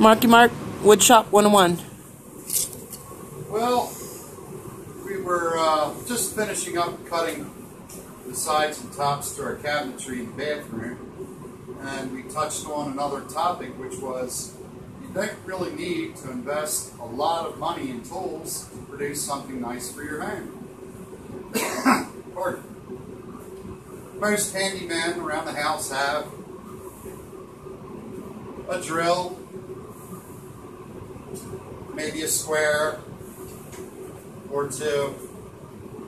Marky Mark, Woodshop 101. Well, we were just finishing up cutting the sides and tops to our cabinetry in the bathroom, and we touched on another topic, which was you don't really need to invest a lot of money in tools to produce something nice for your home. Pardon. Most handymen around the house have a drill, maybe a square or two,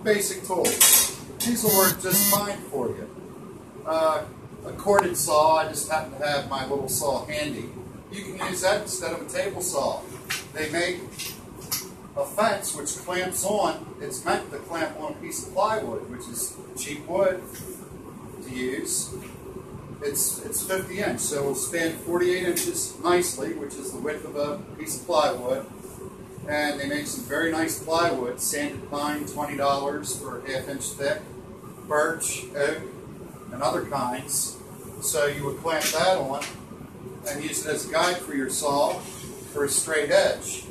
basic tools. These will work just fine for you. A corded saw, I just happen to have my little saw handy. You can use that instead of a table saw. They make a fence which clamps on. It's meant to clamp on a piece of plywood, which is cheap wood to use. It's 50 inch, so it'll span 48 inches nicely, which is the width of a piece of plywood. And they make some very nice plywood, sanded pine, $20 for a half-inch thick, birch, oak, and other kinds. So you would clamp that on and use it as a guide for your saw for a straight edge.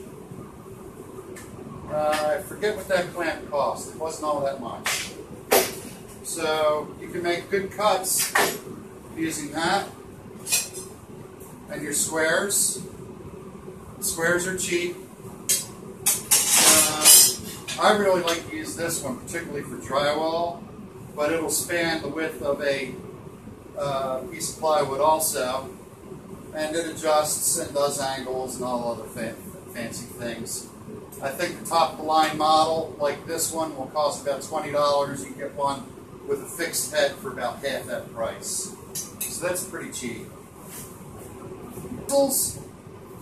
I forget what that clamp cost. It wasn't all that much. So you can make good cuts using that. And your squares. Squares are cheap. I really like to use this one, particularly for drywall, but it'll span the width of a piece of plywood also, and it adjusts and does angles and all other fancy things. I think the top of the line model, like this one, will cost about $20. You can get one with a fixed head for about half that price. So that's pretty cheap. Tools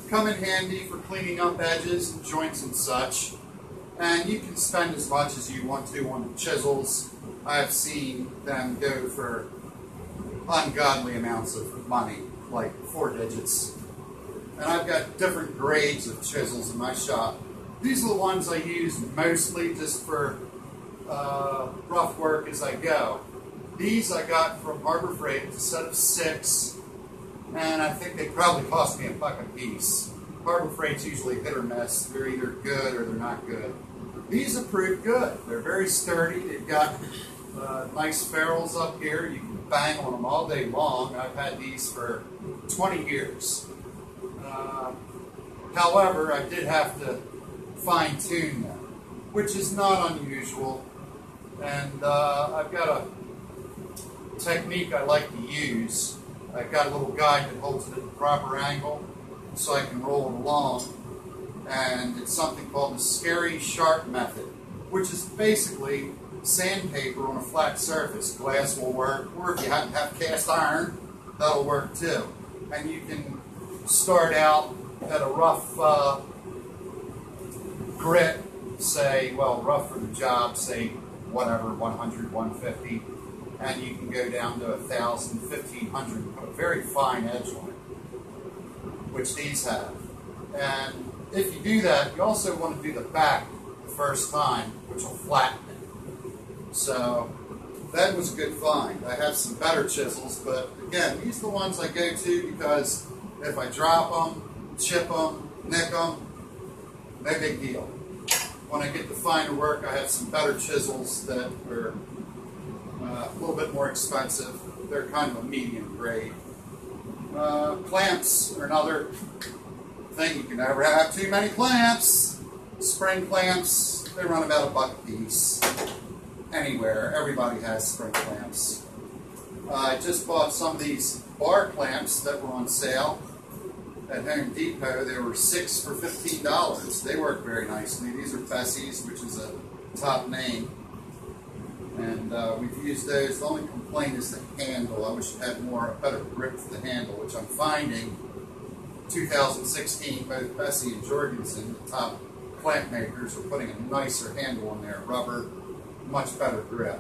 come in handy for cleaning up edges and joints and such. And you can spend as much as you want to on the chisels. I've seen them go for ungodly amounts of money, like 4 digits. And I've got different grades of chisels in my shop. These are the ones I use mostly just for rough work as I go. These I got from Harbor Freight. It's a set of 6, and I think they probably cost me $1 a piece. Harbor Freight's usually hit or miss. They're either good or they're not good. These are pretty good. They're very sturdy. They've got nice ferrules up here. You can bang on them all day long. I've had these for 20 years. However, I did have to fine-tune them, which is not unusual. And I've got a technique I like to use. I've got a little guide that holds it at the proper angle so I can roll it along. And it's something called the scary sharp method, which is basically sandpaper on a flat surface. Glass will work, or if you happen to have cast iron, that'll work too. And you can start out at a rough grit, say, well, rough for the job, say, whatever, 100, 150, and you can go down to 1,000, 1,500, and put a very fine edge on it, which these have. And if you do that, you also want to do the back the first time, which will flatten it. So that was a good find. I have some better chisels, but again, these are the ones I go to because if I drop them, chip them, nick them, no big deal. When I get to finer work, I have some better chisels that are a little bit more expensive. They're kind of a medium grade. Clamps are another thing. You can never have too many clamps. Spring clamps, they run about $1 a piece. Anywhere, everybody has spring clamps. I just bought some of these bar clamps that were on sale at Home Depot. They were 6 for $15. They work very nicely. These are Bessie's, which is a top name. And we've used those. The only complaint is the handle. I wish it had a better grip for the handle, which I'm finding 2016, both Bessie and Jorgensen, the top clamp makers, are putting a nicer handle on there. Rubber, much better grip.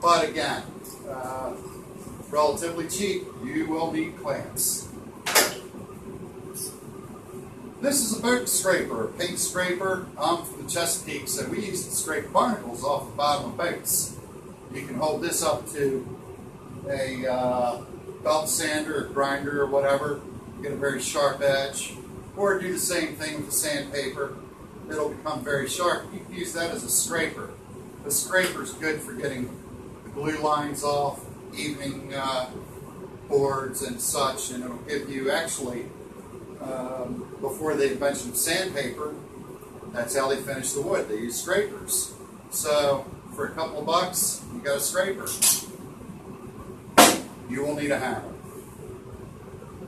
But again, relatively cheap. You will need clamps. This is a boat scraper, a paint scraper. I'm from the Chesapeake, so we used to scrape barnacles off the bottom of boats. You can hold this up to a belt sander or grinder or whatever, get a very sharp edge. Or do the same thing with the sandpaper. It'll become very sharp. You can use that as a scraper. The scraper is good for getting the glue lines off, evening boards and such, and it'll give you actually, before they invented sandpaper, that's how they finish the wood. They use scrapers. So for a couple of bucks, you got a scraper. You will need a hammer.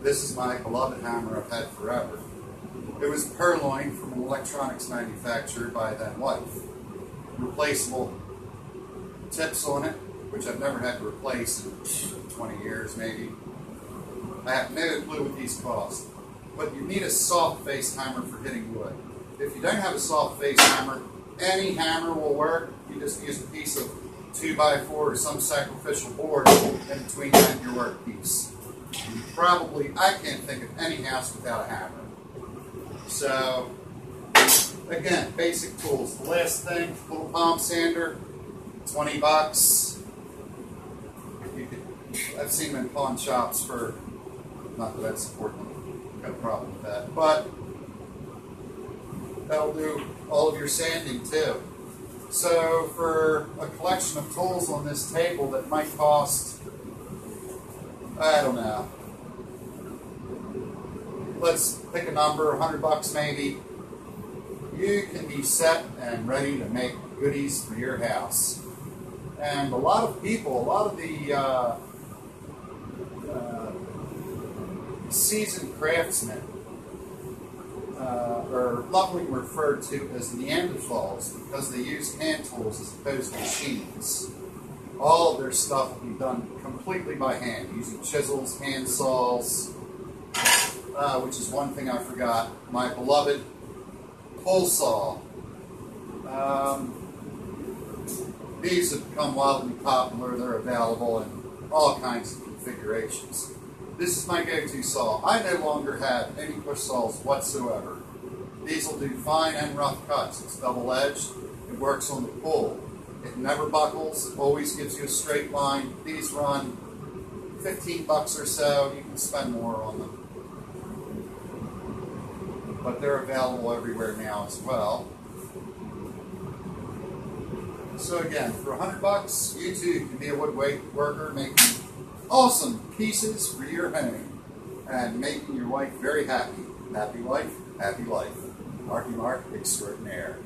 This is my beloved hammer I've had forever. It was purloined from an electronics manufacturer by then wife. Replaceable tips on it, which I've never had to replace in 20 years maybe. I have no clue what these cost. But you need a soft face hammer for hitting wood. If you don't have a soft face hammer, any hammer will work. You just use a piece of 2x4 or some sacrificial board in between that and your workpiece. Probably, I can't think of any house without a hammer. So, again, basic tools. The last thing, little palm sander, 20 bucks. I've seen them in pawn shops for, not that I'd support them, I've got a problem with that, but that'll do all of your sanding too. So for a collection of tools on this table that might cost, I don't know, let's pick a number, 100 bucks maybe, you can be set and ready to make goodies for your house. And a lot of people, a lot of the seasoned craftsmen are lovingly referred to as Neanderthals because they use hand tools as opposed to machines. All of their stuff will be done completely by hand, using chisels, hand saws, which is one thing I forgot, my beloved pull saw. These have become wildly popular. They're available in all kinds of configurations. This is my go-to saw. I no longer have any push saws whatsoever. These will do fine and rough cuts. It's double-edged. It works on the pull. It never buckles. It always gives you a straight line. These run 15 bucks or so. You can spend more on them. But they're available everywhere now as well. So again, for 100 bucks, you too can be a woodworker making awesome pieces for your home and making your wife very happy. Happy wife, happy life. Marky Mark extraordinaire.